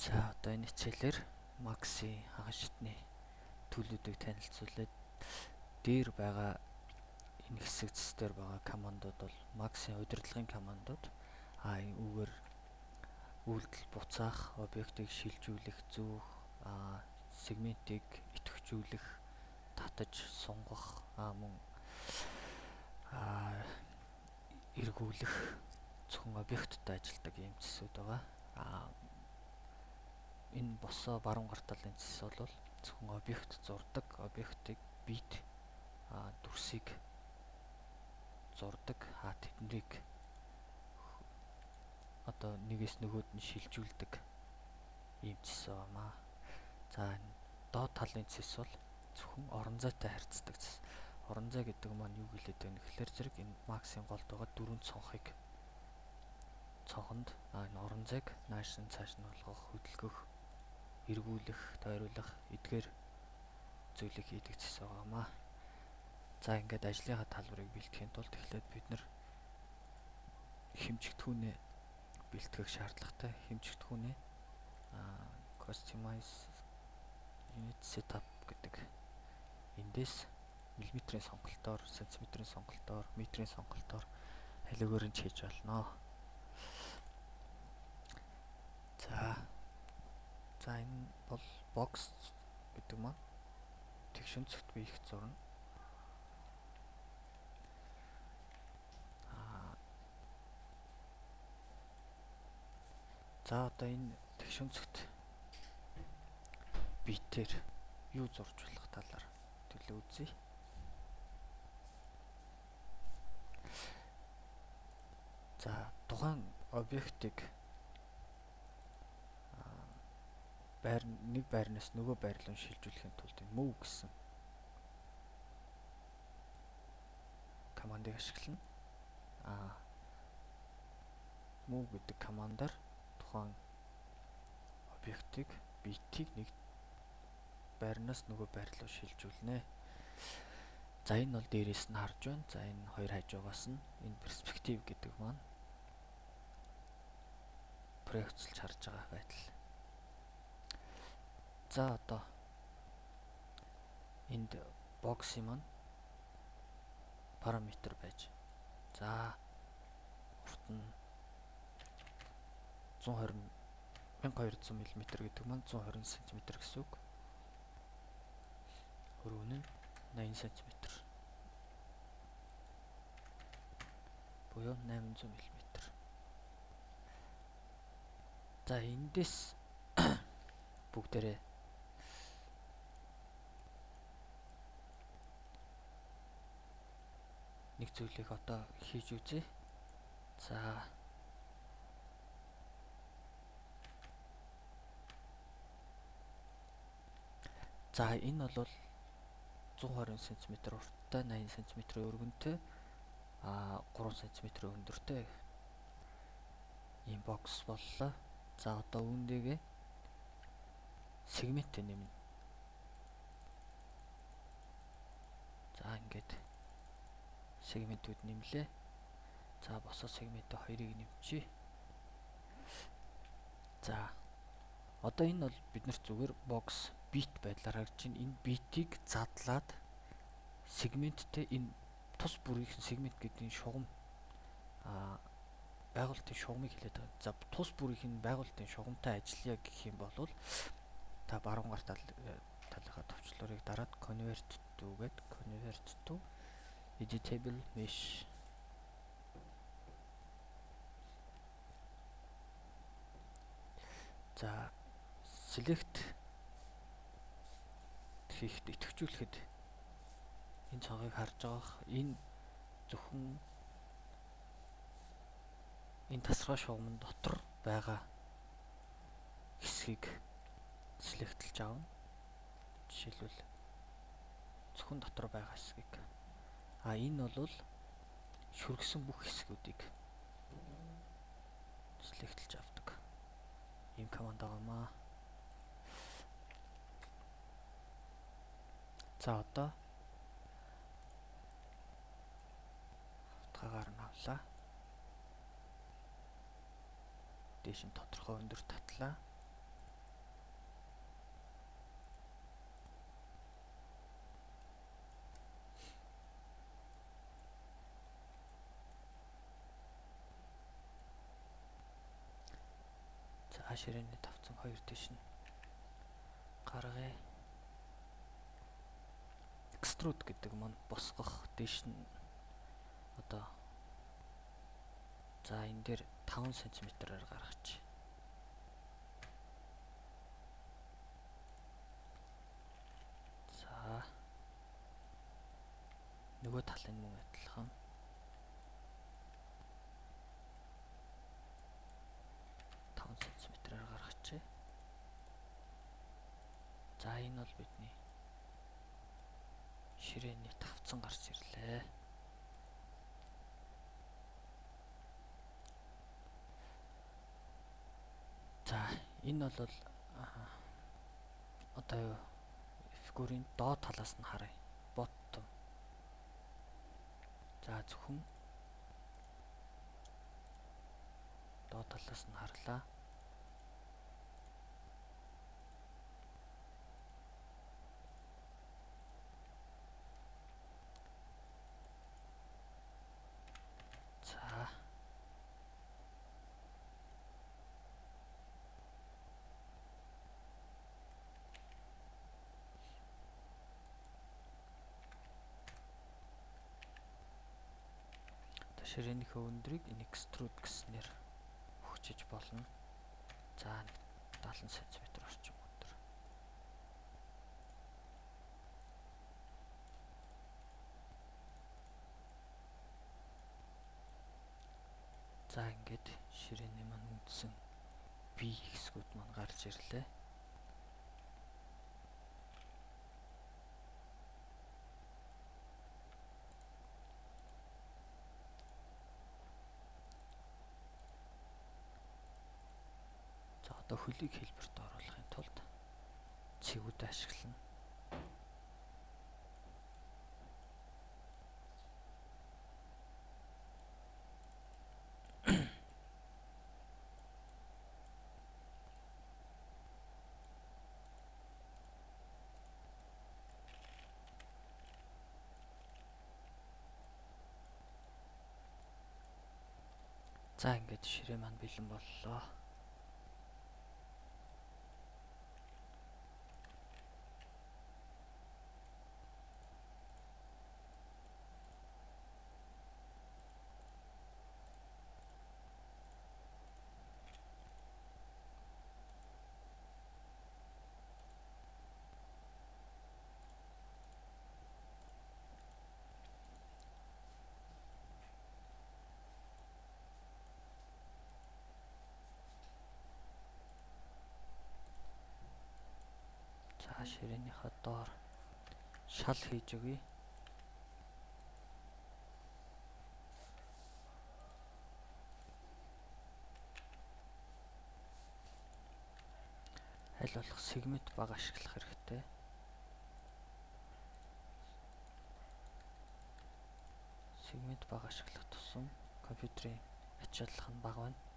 За одоо энэ хичээлээр Максийн хагас шатны төлөвүүдийг танилцуулаад дээр байгаа энэ хэсэг зэстээр байгаа командууд бол Максийн удирдлагын командууд. Үүгээр үйлдэл буцаах, объектыг шилжүүлэх, зүүх, сегментийг идэвхжүүлэх, татаж сунгах, мөн эргүүлэх зөвхөн объекттай ажилладаг ийм зэсүүд байгаа. Энэ босоо баруун гар талын зэс бол зөвхөн объект зурдаг, объектыг бит дүрсийг зурдаг, тэднийг одоо нэгээс нөгөөд нь шилжүүлдэг ийм зэс байгаамаа. За энэ доод талын зэс бол зөвхөн орон зайтай харьцдаг зэс. Орон зай гэдэг маань юу гэлээд байна гэхээр зэрэг энэ Максийн голд байгаа дөрвөн цонхыг цонхонд энэ орон зайг нааш нь цааш нь болгох, хөдөлгөх, эргүүлэх, тойруулах эдгээр зүйлийг хийдэг зэс байгаамаа. За ингээд ажлынхаа талбарыг бэлтгэхийн тулд эхлээд бид нэр хэмжигдэхүүнээ бэлтгэх шаардлагатай. Хэмжигдэхүүнээ customize unit setup гэдэг эндээс миллиметрийн сонголтоор, сантиметрийн сонголтоор, метрийн сонголтоор халигаар нь хийж болно. За энэ бол box гэдэг маань тэгшин цогт биех зурна. За одоо энэ тэгшин цогт битээр юу зурж болох талаар төлөө үзье. За тухайн объектыг нэг байрнаас нөгөө байр руу шилжүүлэхийн тулд энэ move гэсэн командыг ашиглана. Move гэдэг командаар тухайн объектыг битийг нэг байрнаас нөгөө байр руу шилжүүлнэ. За энэ бол дээрээс нь харж байна. За энэ хоёр хажуугаас нь энэ перспектив гэдэг маань проекцлж харж байгаа байдал. За одоо энд боксын маань параметр байж. За урт нь 1200 мм гэдэг маань 120 см гэсэн үг. Хөрөв нь 80 см. Буюу 800 мм. За эндээс бүгдээрээ нэг зүйлийг одоо хийж үзье. За энэ бол 120 см урттай, 80 см өргөнтэй, 3 см өндөртэй ийм бокс боллоо. За одоо үүндээгээ сегменттэй нэмнэ. За ингээд сегментүүд нэмлээ. За босоо сегменттэй хоёрыг нэмчихье. За одоо энэ бол биднэрт зүгээр бокс бит байдлаар харагдаж байна. Энэ битийг задлаад сегменттэй энэ тус бүрийн сегмент гэдэг энэ шугам байгуулалтын шугамыг хэлээд байгаа. За тус бүрийн байгуулалтын шугамтай ажиллая гэх юм бол та баруун гар талынхаа товчлуурыг дараад convert to editable mesh. За select хийхэд идэвхжүүлэхэд энэ цонхыг харж байгаа. Энэ зөвхөн энэ тасгай шугамн дотор байгаа хэсгийг select-лж аавна. Жишээлбэл зөвхөн дотор байгаа хэсгийг. Энэ бол шүргсэн бүх хэсгүүдийг select-лж авдаг. Ийм команд байгаамаа. За одоо утгаагаар нь авлаа. Дээш нь тодорхой өндөр татлаа. ширээний тавцан хоёр дэш нь гаргая. Extrude гэдэг маань босгох, дэш нь одоо за энэ дээр 5 см-аар гаргач. За нөгөө талын мөн адилхан. см-аар гаргач. За энэ бол бидний ширээний тавцан гарч ирлээ. За энэ бол одоо фигурийн доод талаас нь харъя. Bottom. За зөвхөн доод талаас нь харлаа. За ширээнийхээ өндрийг extrude гэснээр хөгжиж болно. За 70 см орчим өндөр. За ингээд ширээний маань үндсэн бие хэсгүүд маань гарч ирлээ. За одоо хөлийг хэлбэрт оруулахын тулд цэгүүд ашиглана. За ингээд ширээ маань бэлэн боллоо. За ширээнийхээ доор шал хийж өгье. Аль болох сегмент бага ашиглах хэрэгтэй. Сегмент бага ашиглах тусам компьютерийн ач шатлах нь бага байна.